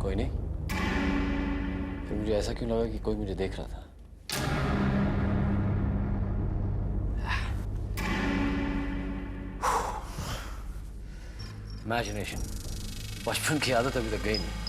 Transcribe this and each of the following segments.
कोई नहीं, फिर मुझे ऐसा क्यों लगा कि कोई मुझे देख रहा था? इमेजिनेशन, बचपन की आदत अभी तक गई नहीं।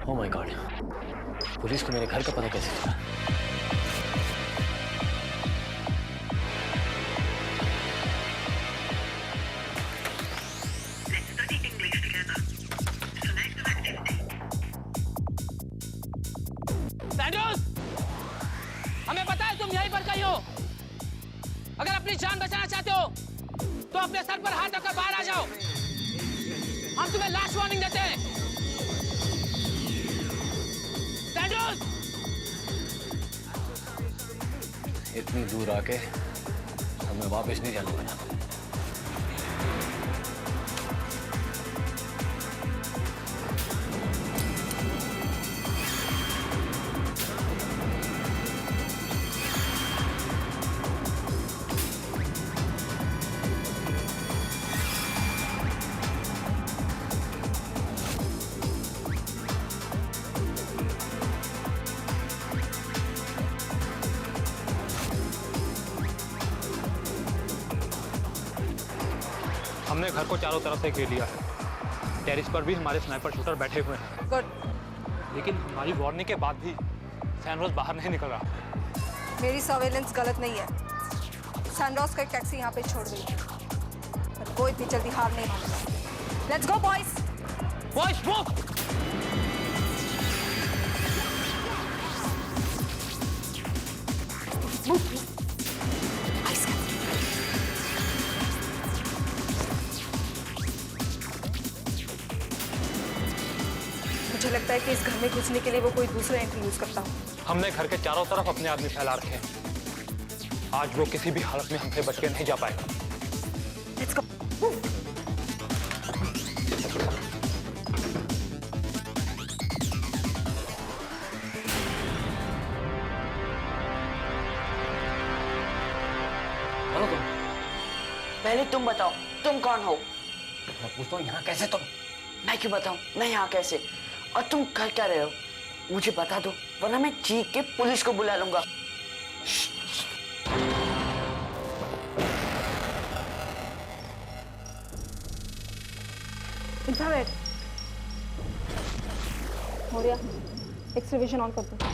ओह माय गॉड, पुलिस को मेरे घर का पता कैसे चला? हमें पता है तुम यहीं पर कहीं हो। अगर अपनी जान बचाना चाहते हो तो अपने सर पर हाथ रखकर बाहर आ जाओ। हम तुम्हें लास्ट वार्निंग देते हैं। सैंडर्स! इतनी दूर आके अब मैं वापस नहीं जाने वाला। हमने घर को चारों तरफ से घेर लिया है। टेरिस पर भी हमारे स्नाइपर शूटर बैठे हुए हैं। गुड। लेकिन हमारी वार्निंग के बाद भी सैनरोज बाहर नहीं निकल रहा। मेरी सर्वेलेंस गलत नहीं है। सैनरोज का एक टैक्सी यहाँ पे छोड़ गई है, पर वो इतनी जल्दी हार नहीं मानेगा। Let's go boys. Boys move. मुझे लगता है कि इस घर में घुसने के लिए वो कोई दूसरा एंट्री यूज करता हो। हमने घर के चारों तरफ अपने आदमी फैला रखे हैं। आज वो किसी भी हालत में हमसे बच के नहीं जा पाएगा। Let's go. पहले तुम बताओ, तुम कौन हो? मैं पूछता हूँ यहाँ कैसे तुम? मैं क्यों बताऊं? मैं यहाँ कैसे? और तुम कर क्या रहे हो? मुझे बता दो, वरना मैं चीख के पुलिस को बुला लूंगा। Infrared. Maurya, x-ray vision on कर दो।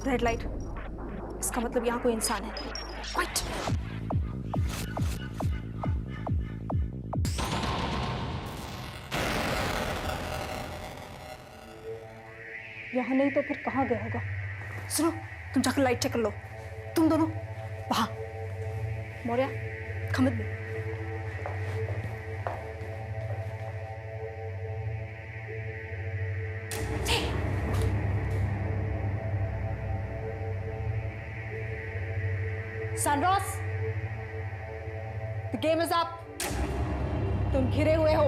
रेड लाइट, इसका मतलब यहाँ कोई इंसान है। क्वाइट। यहाँ नहीं तो फिर कहाँ गया होगा? सुनो, तुम जाकर लाइट चेक कर लो। तुम दोनों वहां। Maurya, come with me। सनरॉस, the game is up। तुम घिरे हुए हो।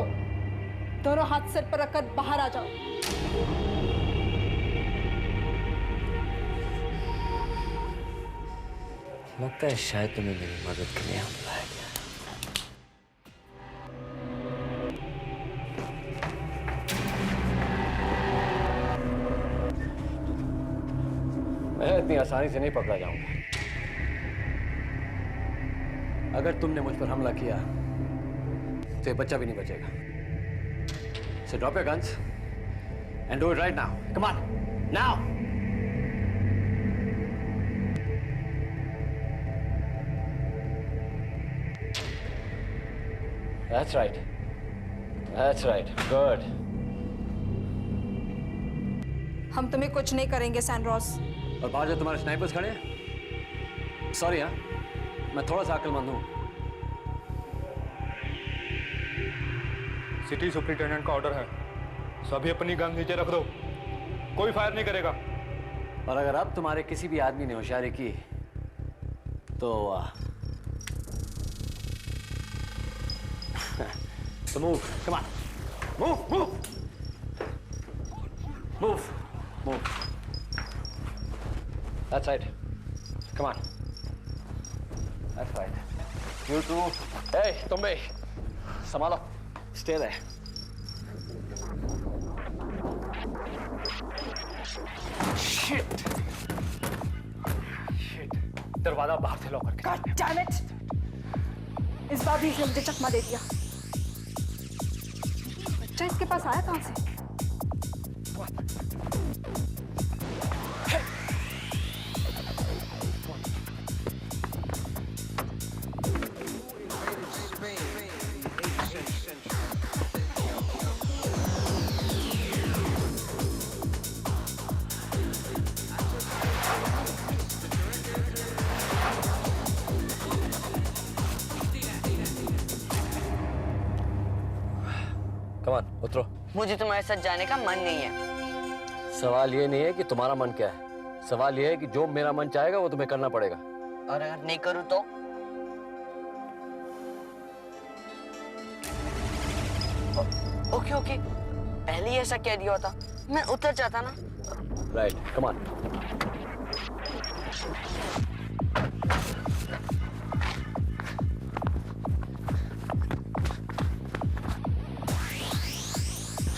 दोनों हाथ सिर पर रखकर बाहर आ जाओ। लगता है शायद तुम्हें मेरी मदद के लिए हम लाया गया। मैं इतनी आसानी से नहीं पकड़ा जाऊंगा। अगर तुमने मुझ पर हमला किया तो ये बच्चा भी नहीं बचेगा। So drop your guns and do it right now. Come on, now. That's right. That's right. Good. हम तुम्हें कुछ नहीं करेंगे सैनरॉस। और बाहर जो तुम्हारे स्नाइपर्स खड़े हैं, सॉरी हाँ, मैं थोड़ा सा अक्लमंद हूँ। सिटी सुपरिटेंडेंट का ऑर्डर है, सभी अपनी गन नीचे रख दो, कोई फायर नहीं करेगा। और अगर अब तुम्हारे किसी भी आदमी ने होशियारी की तो तो move, come on, move move move move, that's right, come on, that's right, you too, hey तुम भी संभालो, स्टे देयर। शिट शिट, दरवाजा बाहर से लॉक करके। God damn it! इस बार भी इसने मुझे चकमा दे दिया। बच्चा इसके पास आया कहां से? कम ऑन, उतरो। मुझे तुम्हारे साथ जाने का मन नहीं है। सवाल ये नहीं है कि तुम्हारा मन क्या है, सवाल ये है कि जो मेरा मन चाहेगा वो तुम्हें करना पड़ेगा। और अगर नहीं करूं तो? ओके ओके, पहले ही ऐसा कह दिया होता, मैं उतर जाता ना। Right, come on.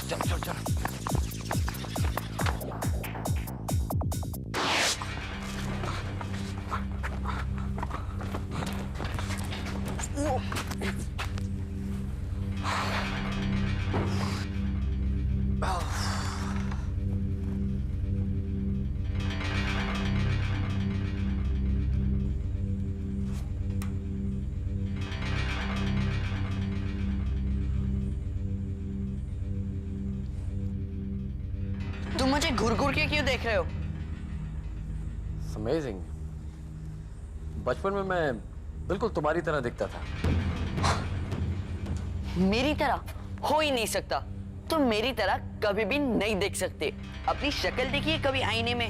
चल चल चल। तुम मुझे घूर घूर के क्यों देख रहे हो? अमेजिंग, बचपन में मैं बिल्कुल तुम्हारी तरह दिखता था। मेरी तरह हो ही नहीं सकता। तुम मेरी तरह कभी भी नहीं देख सकते। अपनी शक्ल देखिए कभी आईने में।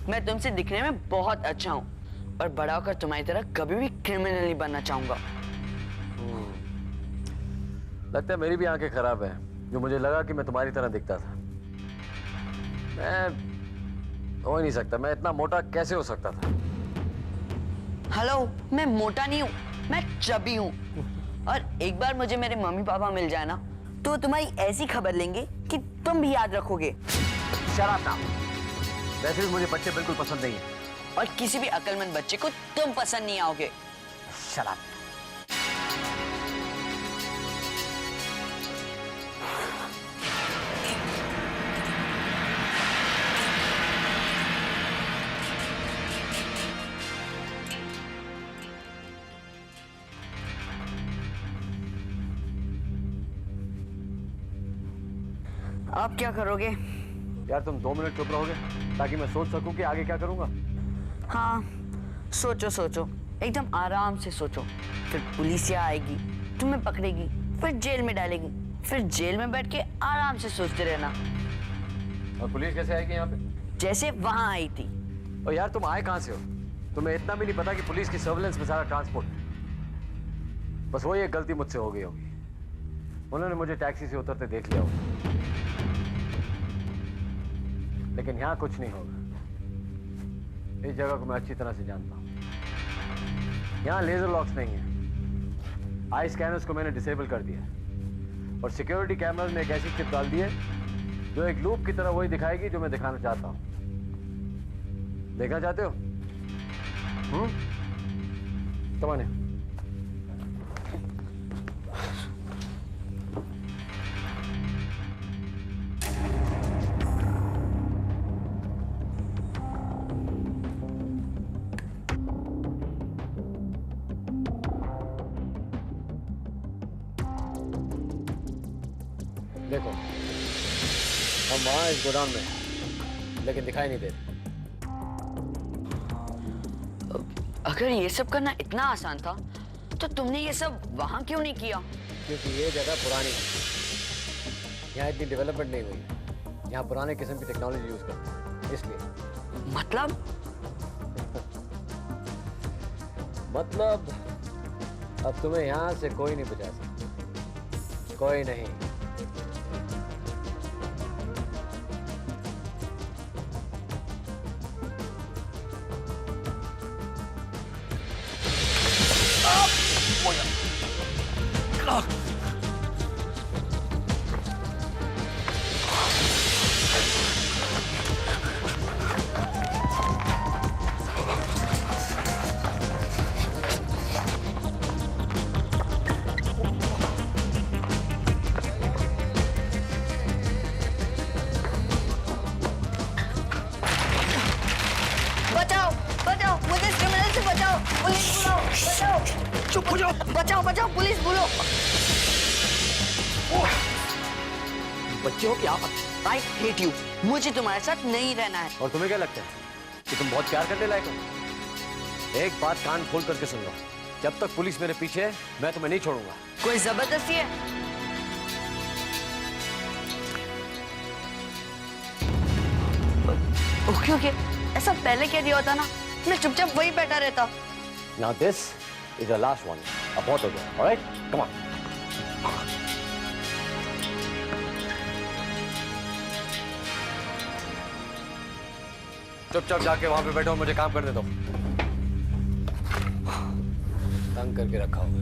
मैं तुमसे दिखने में बहुत अच्छा हूँ और बड़ा होकर तुम्हारी तरह कभी भी क्रिमिनल नहीं बनना चाहूंगा। लगता है मेरी भी आंखें खराब हैं, जो मुझे लगा कि मैं तुम्हारी तरह दिखता था। मैं हो ही नहीं सकता, मैं इतना मोटा कैसे हो सकता था? हेलो, मैं मोटा नहीं हूँ, मैं चबी हूँ। और एक बार मुझे मेरे मम्मी पापा मिल जाए ना, तो तुम्हारी ऐसी खबर लेंगे कि तुम भी याद रखोगे। शराब ना, वैसे भी मुझे बच्चे बिल्कुल पसंद नहीं है। और किसी भी अक्लमंद बच्चे को तुम पसंद नहीं आओगे। शराब। आप क्या करोगे? यार तुम 2 मिनट चुप रहोगे ताकि मैं सोच सकूं कि आगे क्या करूंगा। हाँ, सोचो सोचो, एकदम आराम से सोचो। फिर पुलिसिया आएगी, तुम्हें पकड़ेगी, फिर जेल में डालेगी, फिर जेल में बैठ के आराम से सोचते रहना। और पुलिस कैसे आएगी यहाँ पे? जैसे वहां आई थी। और यार तुम आए कहाँ से हो? तुम्हें इतना भी नहीं पता कि पुलिस की सर्विलेंस में सारा ट्रांसपोर्ट। बस वही एक गलती मुझसे हो गई होगी, उन्होंने मुझे टैक्सी से उतरते देख लिया होगा। लेकिन यहाँ कुछ नहीं होगा। इस जगह को मैं अच्छी तरह से जानता हूँ। यहाँ लेजर लॉक्स नहीं है। आई स्कैनर्स को मैंने डिसेबल कर दिया और सिक्योरिटी कैमरास में एक ऐसी चिप डाल दी है जो एक लूप की तरह वही दिखाएगी जो मैं दिखाना चाहता हूँ। देखना चाहते हो? Come on. देखो, हम वहां इस गोडाउन में हैं, लेकिन दिखाई नहीं देते। अगर ये सब करना इतना आसान था, तो तुमने ये सब वहां क्यों नहीं किया? क्योंकि ये जगह पुरानी है, यहाँ इतनी डेवलपमेंट नहीं हुई है। यहाँ पुराने किस्म की टेक्नोलॉजी यूज करते हैं, इसलिए। मतलब मतलब अब तुम्हें यहाँ से कोई नहीं बचा सकता, कोई नहीं। बचाओ बचाओ, मुझे इस क्रिमिनल से बचाओ, पुलिस बुलाओ, बचाओ। चुप हो जाओ, बचाओ बचाओ, पुलिस बुलाओ। बच्चे हो क्या? I hate you, मुझे तुम्हारे साथ नहीं रहना है। और तुम्हें क्या लगता है कि तुम बहुत प्यार करने लायक हो? एक बात कान खोल करके सुन लो, जब तक पुलिस मेरे पीछे है मैं तुम्हें नहीं छोड़ूंगा। कोई जबरदस्ती है? ओके ओके, ऐसा पहले क्या दिया होता ना, मैं चुपचाप वही बैठा रहता। Now this is the last one. अब बहुत हो गया, alright? Come on. चुपचाप जाके वहां पे बैठो, मुझे काम करने दो। तंग करके रखा होगा।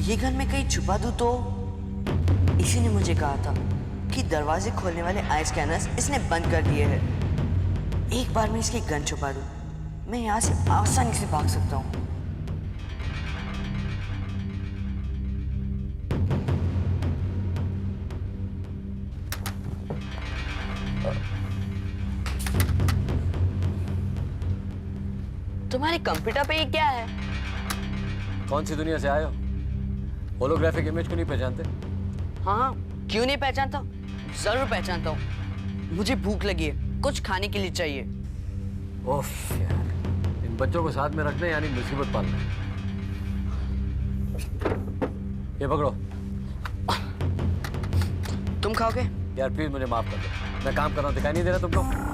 ये गन मैं कहीं छुपा दूं तो? इसी ने मुझे कहा था कि दरवाजे खोलने वाले आई स्कैनर्स इसने बंद कर दिए हैं। एक बार मैं इसकी गन छुपा दूं, मैं यहाँ से आसानी से भाग सकता हूँ। तुम्हारे कंप्यूटर पे ये क्या है? कौन सी दुनिया से आए हो? होलोग्राफिक इमेज को नहीं पहचानते? हाँ, क्यों नहीं पहचानता? जरूर पहचानता हूँ। मुझे भूख लगी है, कुछ खाने के लिए चाहिए। ओफ यार, इन बच्चों को साथ में रखना यानी मुसीबत पालना। ये पकड़ो। तुम खाओगे? यार प्लीज मुझे माफ कर दो, मैं काम कर रहा हूँ, दिखाई नहीं दे रहा तुमको?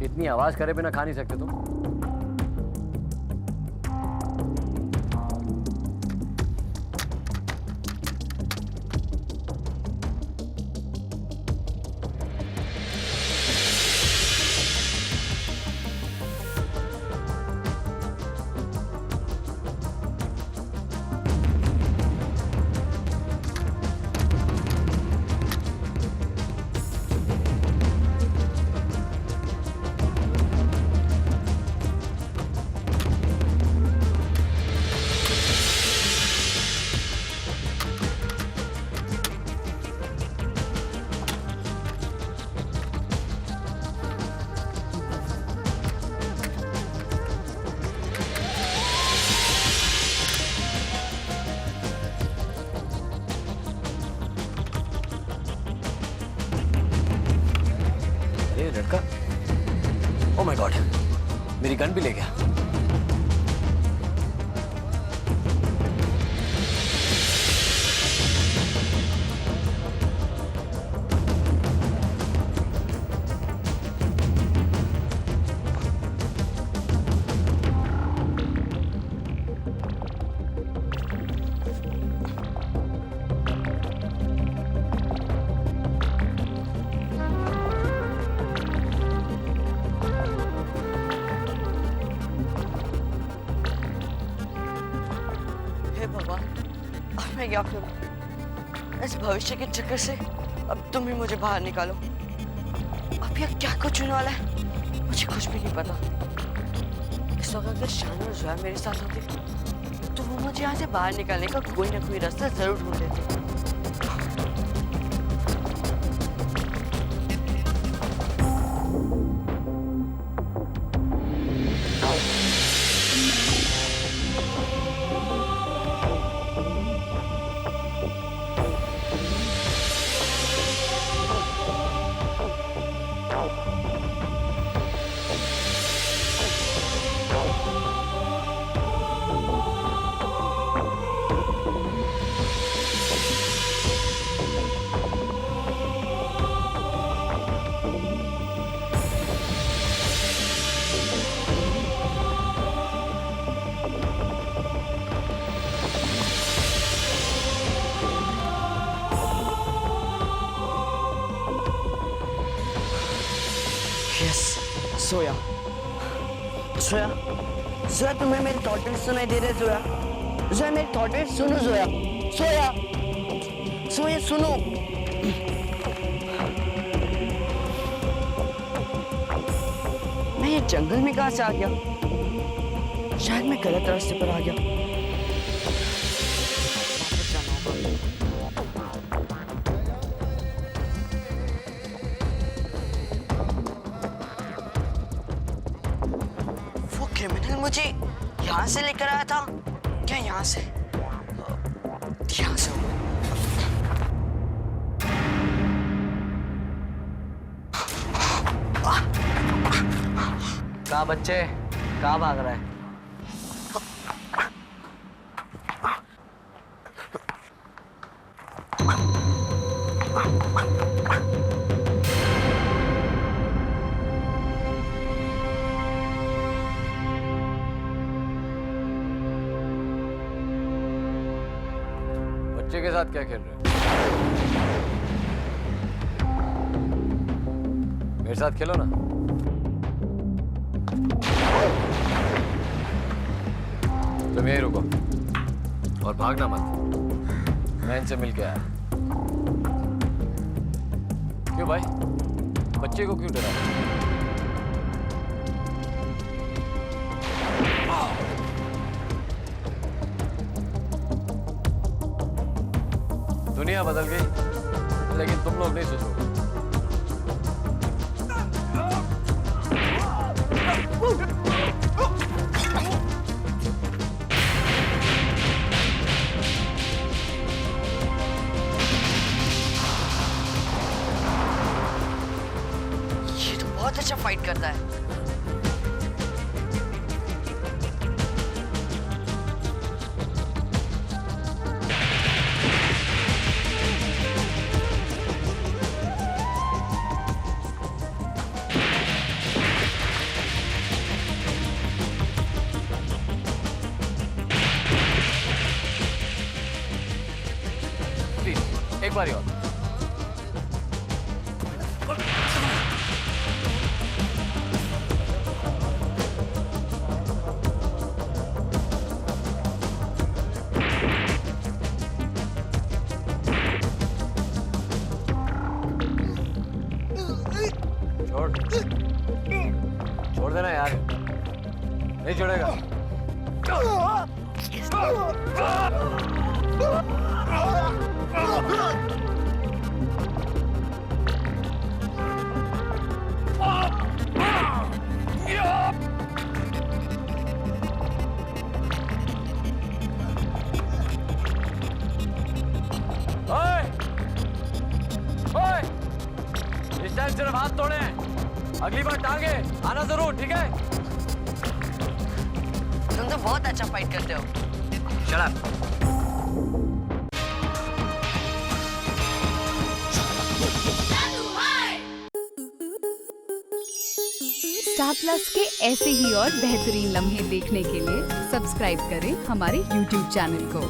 इतनी आवाज करे बिना खा नहीं सकते तुम? लड़का, ओह माय गॉड, मेरी गन भी ले गया। मैं क्या करूं? इस भविष्य के चक्कर से अब तुम ही मुझे बाहर निकालो। अब यह क्या कुछ होने वाला है मुझे कुछ भी नहीं पता। इस वक्त अगर शान और ज़ोया मेरे साथ होते तो वो मुझे यहाँ से बाहर निकालने का कोई ना कोई रास्ता जरूर ढूंढ लेते। सोया सोया जोया, तुम्हें मेरे थॉट वेव्स सुनाई दे रहे? जोया जोया, मेरे थॉट वेव्स सुनो। जोया सोया सोया, सुनो। मैं ये जंगल में कहां से आ गया? शायद मैं गलत रास्ते पर आ गया। वापस जाना होगा। वो क्रिमिनल मुझे यहाँ से लेकर आया था क्या? यहाँ से होगा। कहाँ बच्चे, कहाँ भाग रहा है? बच्चे के साथ क्या खेल रहे हो? मेरे साथ खेलो ना। तुम यहीं रुको और भागना मत। मैं इनसे मिल के आया। क्यों भाई, बच्चे को क्यों डरा? दुनिया बदल गई लेकिन तुम लोग नहीं सुधरोगे। ये तो बहुत अच्छा फाइट करता है। एक बारी और। छोड़ देना यार, नहीं छोड़ेगा। इस टाइम सिर्फ हाथ तोड़े हैं, अगली बार टांगे आना जरूर, ठीक है? तुम तो बहुत अच्छा फाइट करते हो। Shut up. स्टार प्लस के ऐसे ही और बेहतरीन लम्हे देखने के लिए सब्सक्राइब करें हमारे YouTube चैनल को।